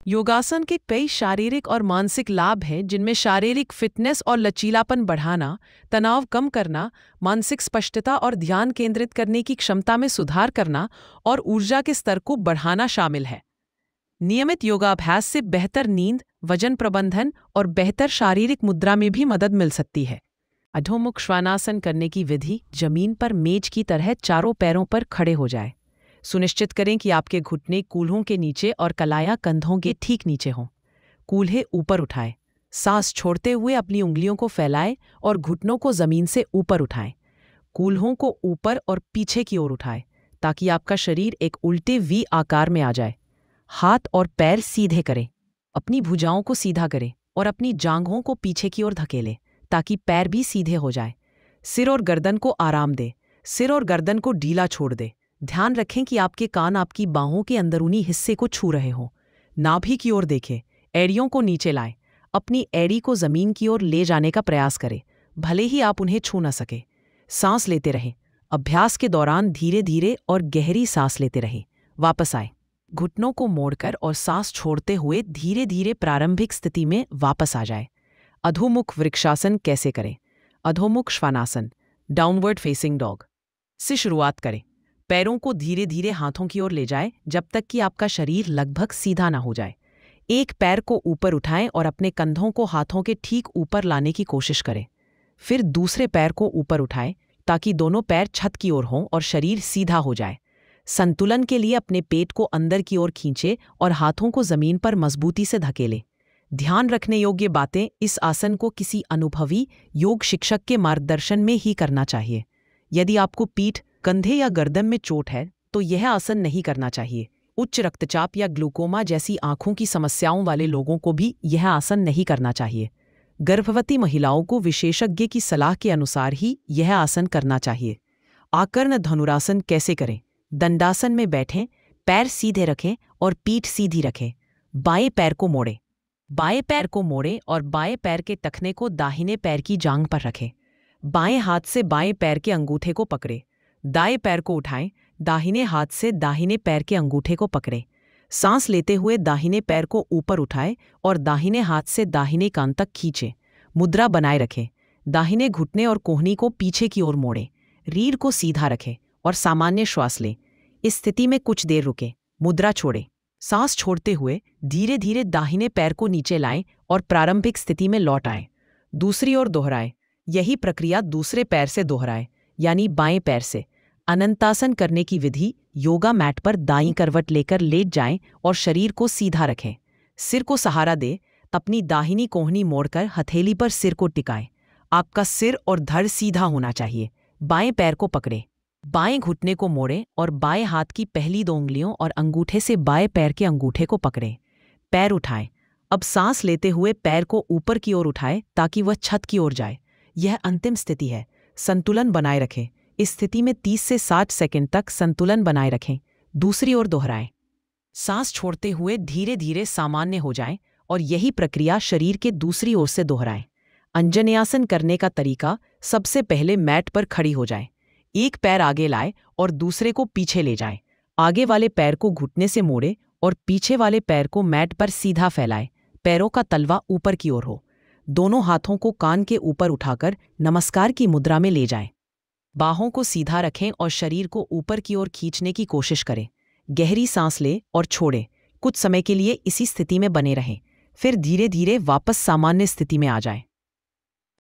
योगासन के कई शारीरिक और मानसिक लाभ हैं, जिनमें शारीरिक फिटनेस और लचीलापन बढ़ाना, तनाव कम करना, मानसिक स्पष्टता और ध्यान केंद्रित करने की क्षमता में सुधार करना और ऊर्जा के स्तर को बढ़ाना शामिल है। नियमित योगाभ्यास से बेहतर नींद, वजन प्रबंधन और बेहतर शारीरिक मुद्रा में भी मदद मिल सकती है। अधोमुख श्वानासन करने की विधि: जमीन पर मेज की तरह चारों पैरों पर खड़े हो जाए। सुनिश्चित करें कि आपके घुटने कूल्हों के नीचे और कलाया कंधों के ठीक नीचे हों। कूल्हे ऊपर उठाएं। सांस छोड़ते हुए अपनी उंगलियों को फैलाएं और घुटनों को जमीन से ऊपर उठाएं। कूल्हों को ऊपर और पीछे की ओर उठाएं ताकि आपका शरीर एक उल्टे वी आकार में आ जाए। हाथ और पैर सीधे करें। अपनी भुजाओं को सीधा करें और अपनी जांघों को पीछे की ओर धकेलें ताकि पैर भी सीधे हो जाएं। सिर और गर्दन को आराम दें। सिर और गर्दन को ढीला छोड़ दें। ध्यान रखें कि आपके कान आपकी बाहों के अंदरूनी हिस्से को छू रहे हों। नाभि की ओर देखें। एड़ियों को नीचे लाएं। अपनी एड़ी को जमीन की ओर ले जाने का प्रयास करें, भले ही आप उन्हें छू न सकें। सांस लेते रहें। अभ्यास के दौरान धीरे धीरे और गहरी सांस लेते रहें। वापस आएं। घुटनों को मोड़कर और सांस छोड़ते हुए धीरे धीरे प्रारंभिक स्थिति में वापस आ जाए। अधोमुख वृक्षासन कैसे करें? अधोमुख श्वानासन, डाउनवर्ड फेसिंग डॉग से शुरुआत करें। पैरों को धीरे धीरे हाथों की ओर ले जाएं जब तक कि आपका शरीर लगभग सीधा ना हो जाए। एक पैर को ऊपर उठाएं और अपने कंधों को हाथों के ठीक ऊपर लाने की कोशिश करें। फिर दूसरे पैर को ऊपर उठाएं ताकि दोनों पैर छत की ओर हों और शरीर सीधा हो जाए। संतुलन के लिए अपने पेट को अंदर की ओर खींचें और हाथों को जमीन पर मजबूती से धकेलें। ध्यान रखने योग्य बातें: इस आसन को किसी अनुभवी योग शिक्षक के मार्गदर्शन में ही करना चाहिए। यदि आपको पीठ, कंधे या गर्दन में चोट है तो यह आसन नहीं करना चाहिए। उच्च रक्तचाप या ग्लूकोमा जैसी आंखों की समस्याओं वाले लोगों को भी यह आसन नहीं करना चाहिए। गर्भवती महिलाओं को विशेषज्ञ की सलाह के अनुसार ही यह आसन करना चाहिए। आकर्ण धनुरासन कैसे करें? दंडासन में बैठें, पैर सीधे रखें और पीठ सीधी रखें। बाएं पैर को मोड़ें। बाएं पैर को मोड़ें और बाएं पैर के टखने को दाहिने पैर की जांघ पर रखें। बाएं हाथ से बाएं पैर के अंगूठे को पकड़ें। दाएं पैर को उठाएं। दाहिने हाथ से दाहिने पैर के अंगूठे को पकड़ें। सांस लेते हुए दाहिने पैर को ऊपर उठाएं और दाहिने हाथ से दाहिने कान तक खींचें। मुद्रा बनाए रखें। दाहिने घुटने और कोहनी को पीछे की ओर मोड़ें। रीढ़ को सीधा रखें और सामान्य श्वास लें। इस स्थिति में कुछ देर रुकें। मुद्रा छोड़ें। सांस छोड़ते हुए धीरे धीरे दाहिने पैर को नीचे लाएं और प्रारंभिक स्थिति में लौट आएं। दूसरी ओर दोहराएं। यही प्रक्रिया दूसरे पैर से दोहराएं, यानी बाएं पैर से। अनंतासन करने की विधि: योगा मैट पर दाईं करवट लेकर लेट जाएं और शरीर को सीधा रखें। सिर को सहारा दें। अपनी दाहिनी कोहनी मोड़कर हथेली पर सिर को टिकाएं। आपका सिर और धड़ सीधा होना चाहिए। बाएं पैर को पकड़ें। बाएं घुटने को मोड़ें और बाएं हाथ की पहली 2 उंगलियों और अंगूठे से बाएं पैर के अंगूठे को पकड़ें। पैर उठाएं। अब सांस लेते हुए पैर को ऊपर की ओर उठाएं ताकि वह छत की ओर जाए। यह अंतिम स्थिति है। संतुलन बनाए रखें। इस स्थिति में 30 से 60 सेकंड तक संतुलन बनाए रखें। दूसरी ओर दोहराएं। सांस छोड़ते हुए धीरे धीरे सामान्य हो जाएं और यही प्रक्रिया शरीर के दूसरी ओर से दोहराएं। अंजनेयासन करने का तरीका: सबसे पहले मैट पर खड़ी हो जाएं। एक पैर आगे लाएं और दूसरे को पीछे ले जाएं। आगे वाले पैर को घुटने से मोड़ें और पीछे वाले पैर को मैट पर सीधा फैलाएं। पैरों का तलवा ऊपर की ओर हो। दोनों हाथों को कान के ऊपर उठाकर नमस्कार की मुद्रा में ले जाएं। बाहों को सीधा रखें और शरीर को ऊपर की ओर खींचने की कोशिश करें। गहरी सांस लें और छोड़ें। कुछ समय के लिए इसी स्थिति में बने रहें, फिर धीरे धीरे वापस सामान्य स्थिति में आ जाएं।